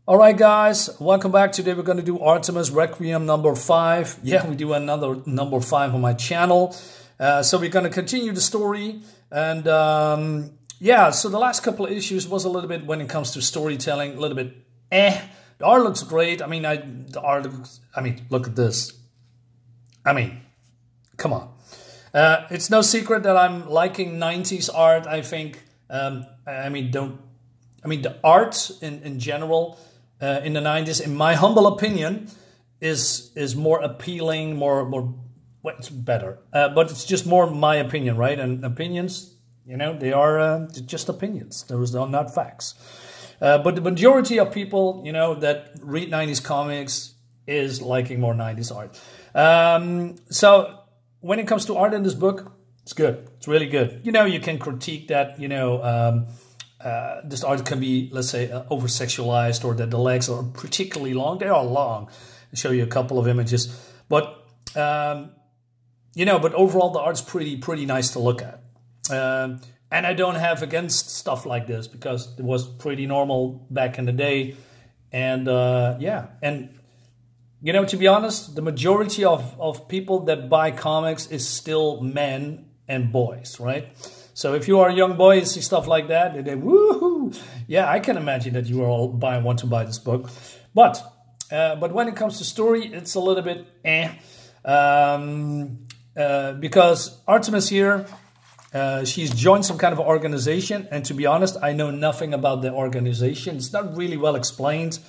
All right, guys, welcome back. Today we're going to do Artemis Requiem number 5. Yeah, we do another number 5 on my channel. So we're going to continue the story. And yeah, so the last couple of issues was a little bit, when it comes to storytelling, a little bit The art looks great. I mean, look at this. I mean, come on. It's no secret that I'm liking 90s art. I think, the art in general in the 90s, in my humble opinion, is more appealing, well, it's better. But it's just more my opinion, right? And opinions, you know, they are just opinions. Those are not facts. But the majority of people, you know, that read 90s comics is liking more 90s art. So when it comes to art in this book, it's good. It's really good. You know, you can critique that, you know, this art can be, let's say, over-sexualized, or that the legs are particularly long. They are long. I'll show you a couple of images. But, you know, but overall the art's pretty nice to look at. And I don't have against stuff like this, because it was pretty normal back in the day. And, yeah. And, you know, to be honest, the majority of people that buy comics is still men and boys, right? So if you are a young boy and see stuff like that, and then woohoo! Yeah, I can imagine that you all want to buy this book. But when it comes to story, it's a little bit because Artemis here, she's joined some kind of organization, and to be honest, I know nothing about the organization. It's not really well explained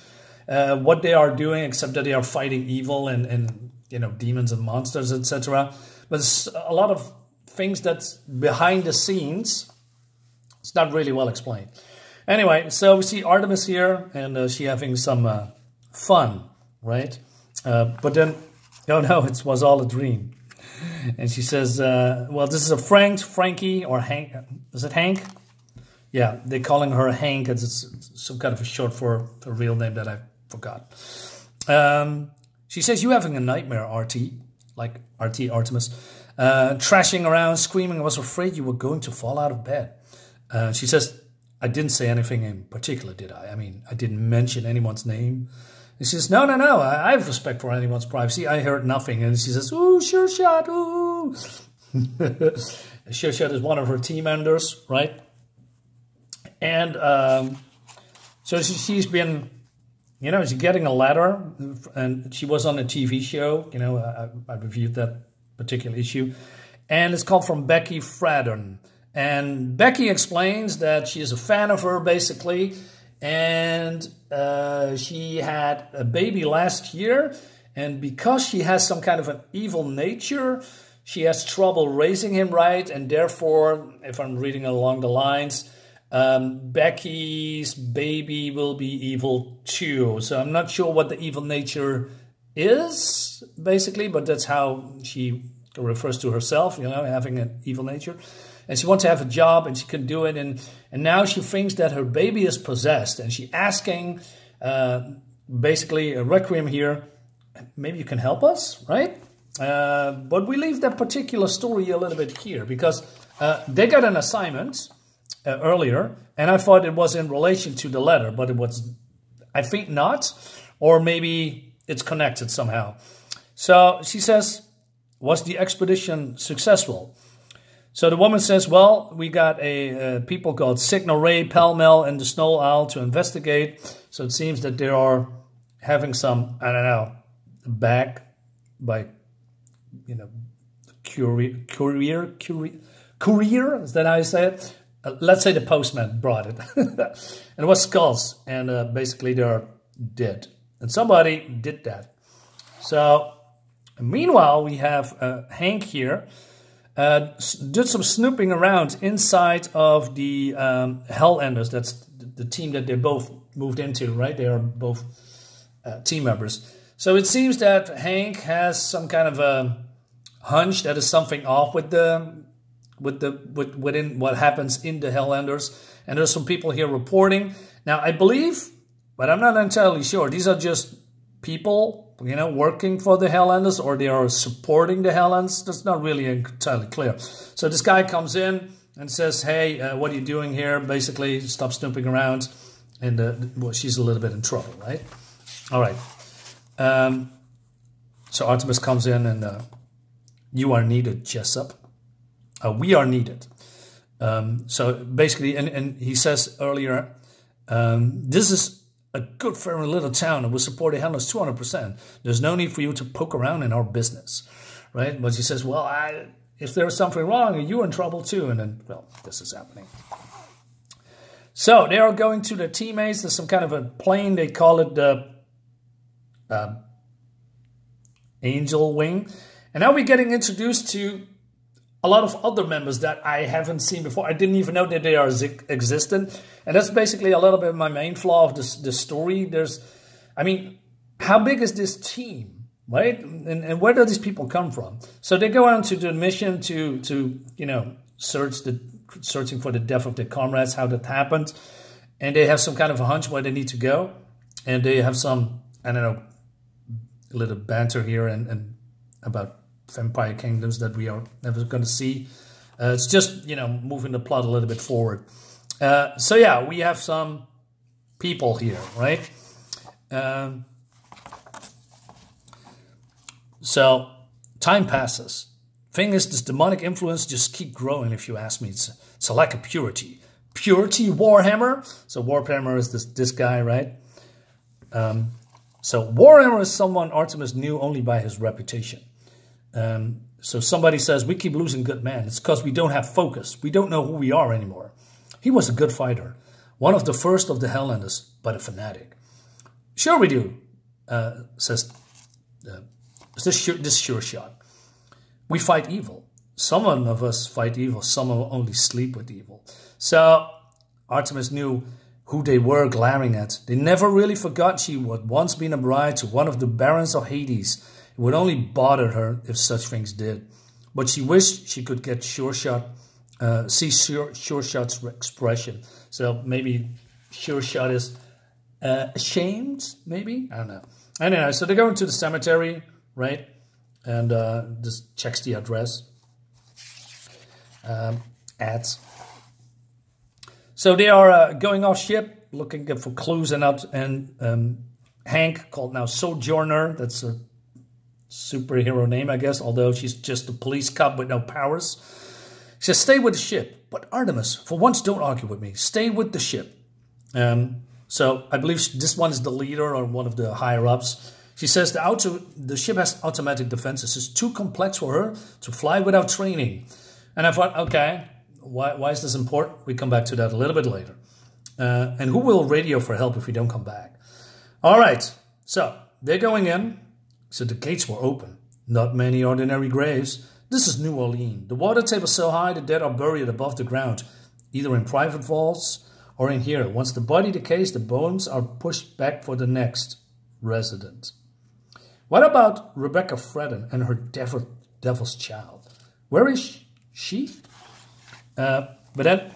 what they are doing, except that they are fighting evil and you know, demons and monsters, etc. But it's a lot of things that's behind the scenes. It's not really well explained. Anyway, so we see Artemis here, and she having some fun, right? But then, oh no, it was all a dream. And she says, well, this is a Frankie, or Hank. Is it Hank? Yeah, they're calling her Hank. It's some kind of a short for a real name that I forgot. She says, you having a nightmare, RT, like Artemis. Trashing around, screaming. I was afraid you were going to fall out of bed. She says, I didn't say anything in particular, did I? I mean, I didn't mention anyone's name. And she says, no, I have respect for anyone's privacy. I heard nothing. And she says, ooh, sure shot, ooh. Sure shot is one of her team members, right? And so she's been, you know, she's getting a letter. And she was on a TV show. You know, I reviewed that particular issue, and it's called From Becky Fraddon. And Becky explains that she is a fan of her, basically, and she had a baby last year, and because she has some kind of an evil nature, she has trouble raising him right, and therefore, if I'm reading along the lines, Becky's baby will be evil too. So I'm not sure what the evil nature is, basically, but that's how she refers to herself, you know, having an evil nature. And she wants to have a job, and she can do it, and now she thinks that her baby is possessed, and she's asking, basically, a Requiem here, maybe you can help us, right? But we leave that particular story a little bit here, because they got an assignment earlier, and I thought it was in relation to the letter, but it was, I think, not, or maybe it's connected somehow. So she says, was the expedition successful? So the woman says, well, we got a people called Signal Ray, Pell-Mell, and the Snow Owl to investigate. So it seems that they are having some, I don't know, back by, you know, courier, is that how you say it? Let's say the postman brought it. And it was skulls, and basically they're dead. And somebody did that. So, meanwhile, we have Hank here. Did some snooping around inside of the Hellenders. That's the team that they both moved into, right? They are both team members. So it seems that Hank has some kind of a hunch that is something off within what happens in the Hellenders. And there's some people here reporting. Now, I believe, but I'm not entirely sure, these are just people, you know, working for the Hellenders, or they are supporting the Hellenders. That's not really entirely clear. So this guy comes in and says, hey, what are you doing here? Basically, stop snooping around. and well, she's a little bit in trouble, right? All right. So Artemis comes in and you are needed, Jessup. We are needed. So basically, and he says earlier, this is a good, fair little town and will support the handlers 200%. There's no need for you to poke around in our business, right? But he says, well, if there's something wrong, you're in trouble too. And then, well, this is happening. So they are going to their teammates. There's some kind of a plane. They call it the Angel Wing. And now we're getting introduced to a lot of other members that I haven't seen before. I didn't even know that they are existent. And that's basically a little bit my main flaw of this story. I mean, how big is this team, right? And where do these people come from? So they go on to the mission to you know, searching for the death of their comrades, how that happened. And they have some kind of a hunch where they need to go. And they have some, I don't know, a little banter here and about vampire kingdoms that we are never going to see. It's just, you know, moving the plot a little bit forward. So yeah, we have some people here, right? So time passes. Thing is, this demonic influence just keep growing, if you ask me. It's a lack of purity. Purity Warhammer. So Warhammer is this guy, right? So Warhammer is someone Artemis knew only by his reputation. So somebody says, we keep losing good men. It's because we don't have focus. We don't know who we are anymore. He was a good fighter. One of the first of the Helllanders, but a fanatic. Sure we do, says this sure shot. We fight evil. Some of us fight evil. Some only sleep with evil. So Artemis knew who they were glaring at. They never really forgot she had once been a bride to one of the barons of Hades. It would only bother her if such things did. But she wished she could get Sure Shot, see Sure Shot's expression. So maybe Sure Shot is ashamed, maybe? I don't know. Anyway, so they go into the cemetery, right? And just checks the address. Ads. So they are going off ship, looking for clues and Hank, called now Sojourner, that's a superhero name, I guess, although she's just a police cop with no powers. She says, stay with the ship. But Artemis, for once, don't argue with me. Stay with the ship. So I believe this one is the leader or one of the higher-ups. She says the ship has automatic defenses. It's too complex for her to fly without training. And I thought, okay, why is this important? We come back to that a little bit later. And who will radio for help if we don't come back? All right, so they're going in. So the gates were open. Not many ordinary graves. This is New Orleans. The water table is so high the dead are buried above the ground, either in private vaults or in here. Once the body decays, the bones are pushed back for the next resident. What about Rebecca Fredden and her devil's child? Where is she? But then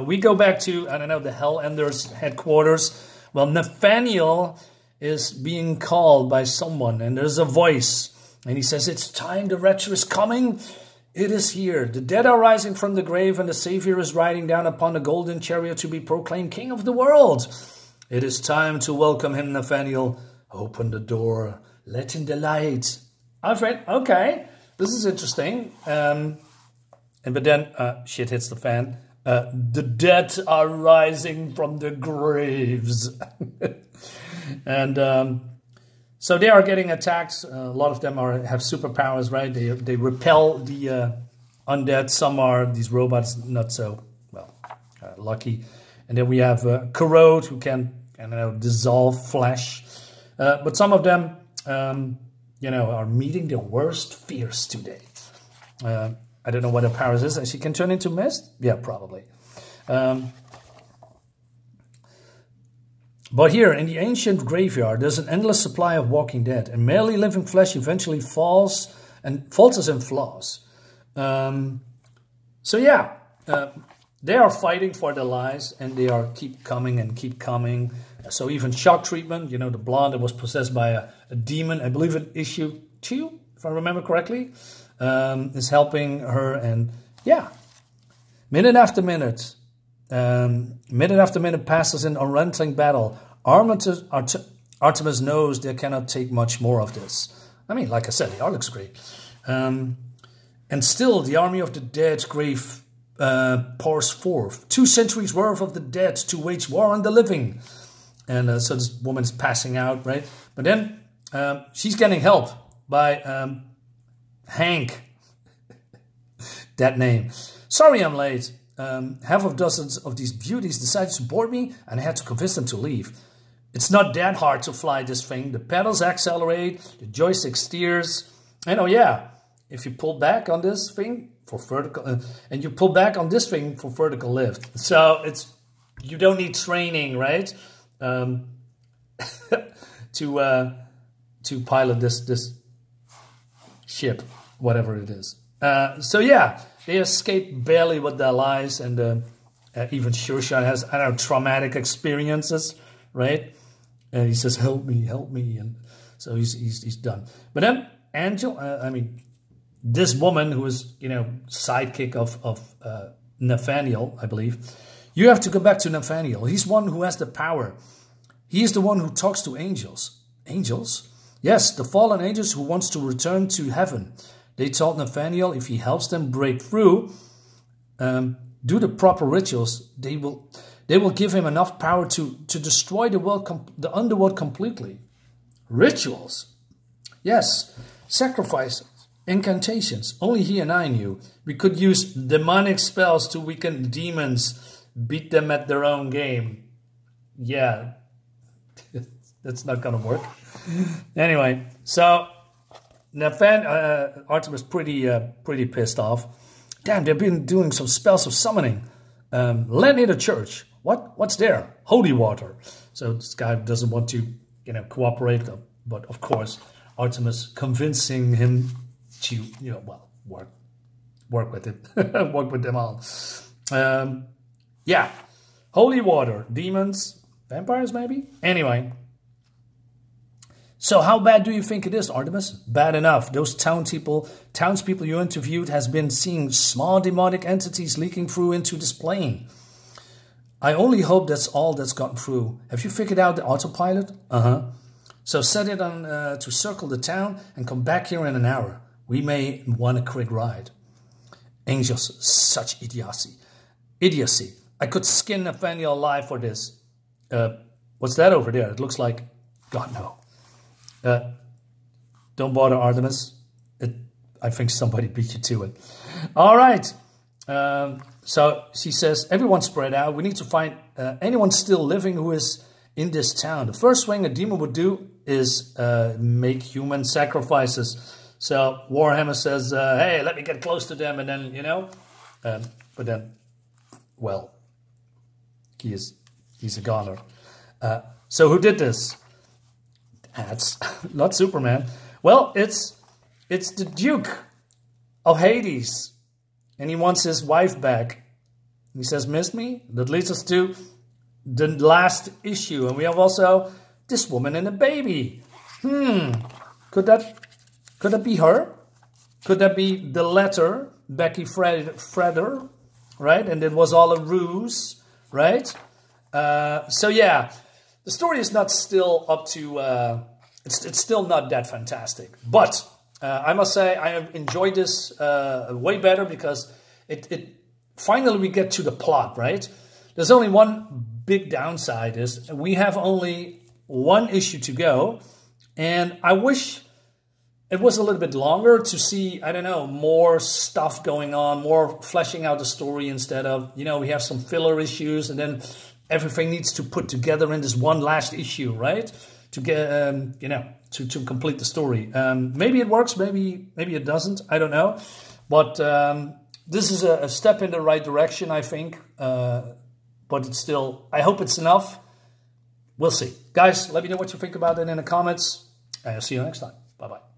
we go back to, I don't know, the Hellenders headquarters. Well, Nathaniel is being called by someone, and there's a voice. And he says, it's time, the rapture is coming. It is here. The dead are rising from the grave, and the Savior is riding down upon the golden chariot to be proclaimed King of the world. It is time to welcome him, Nathaniel. Open the door. Let in the light. I've read, okay, this is interesting. But then shit hits the fan. The dead are rising from the graves. And so they are getting attacked. A lot of them have superpowers, right? They repel the undead. Some are these robots, not so, well, lucky. And then we have Corrode, who can, I don't know, dissolve flesh. But some of them, you know, are meeting their worst fears today. I don't know what her powers is. She can turn into mist? Yeah, probably. But here, in the ancient graveyard, there's an endless supply of walking dead, and merely living flesh eventually falters and flaws. So yeah, they are fighting for their lives, and they are keep coming and keep coming. So even shock treatment, you know, the blonde that was possessed by a demon, I believe in issue 2, if I remember correctly, is helping her. And yeah, minute after minute, Minute after minute passes in unrelenting battle. Artemis knows they cannot take much more of this. I mean, like I said, the art looks great. And still, the army of the dead grave pours forth. 2 centuries worth of the dead to wage war on the living. And so this woman's passing out, right? But then she's getting help by Hank. That name. Sorry I'm late. Half of dozens of these beauties decided to board me, and I had to convince them to leave. It's not that hard to fly this thing. The pedals accelerate, the joystick steers. And oh yeah, if you pull back on this thing for vertical, and you pull back on this thing for vertical lift. So you don't need training, right? To pilot this ship, whatever it is. So yeah, they escape barely with their lives, and even Shushan has, I don't know, traumatic experiences, right? And he says, "Help me, help me," and so he's done. But then Angel, I mean, this woman who is, you know, sidekick of Nathaniel, I believe. You have to go back to Nathaniel. He's one who has the power. He is the one who talks to angels. Angels? Yes, the fallen angels who wants to return to heaven. They told Nathaniel if he helps them break through, do the proper rituals, they will give him enough power to destroy the underworld completely. Rituals? Yes, sacrifices, incantations. Only he and I knew. We could use demonic spells to weaken demons, beat them at their own game. Yeah, that's not gonna work. Anyway, so Artemis pretty pissed off. Damn, they've been doing some spells of summoning. Land near the church. What's there? Holy water. So this guy doesn't want to, you know, cooperate. But of course, Artemis convincing him to, you know, well, work with it, work with them all. Yeah, holy water, demons, vampires, maybe. Anyway. So how bad do you think it is, Artemis? Bad enough. Those townspeople you interviewed has been seeing small demonic entities leaking through into this plane. I only hope that's all that's gotten through. Have you figured out the autopilot? Uh-huh. So set it on to circle the town and come back here in an hour. We may want a quick ride. Angels, such idiocy. Idiocy. I could skin Nathaniel alive for this. What's that over there? It looks like... God, no. Don't bother, Artemis. I think somebody beat you to it. All right. So she says, everyone spread out. We need to find anyone still living who is in this town. The first thing a demon would do is make human sacrifices. So Warhammer says, hey, let me get close to them. And then, you know, but then, well, he's a goner. So who did this? That's not Superman. Well, it's the Duke of Hades, and he wants his wife back. He says, "Miss me?" That leads us to the last issue, and we have also this woman and a baby. Could that be her? Could that be the letter Becky Freder, right? And it was all a ruse, right? So yeah. The story is not still up to, it's still not that fantastic. But I must say I have enjoyed this way better because it finally we get to the plot, right? There's only one big downside is we have only one issue to go. And I wish it was a little bit longer to see, I don't know, more stuff going on, more fleshing out the story instead of, you know, we have some filler issues and then... everything needs to put together in this one last issue, right? To get, you know, to complete the story. Maybe it works, maybe it doesn't. I don't know. But this is a step in the right direction, I think. But it's still, I hope it's enough. We'll see. Guys, let me know what you think about it in the comments. And I'll see you next time. Bye-bye.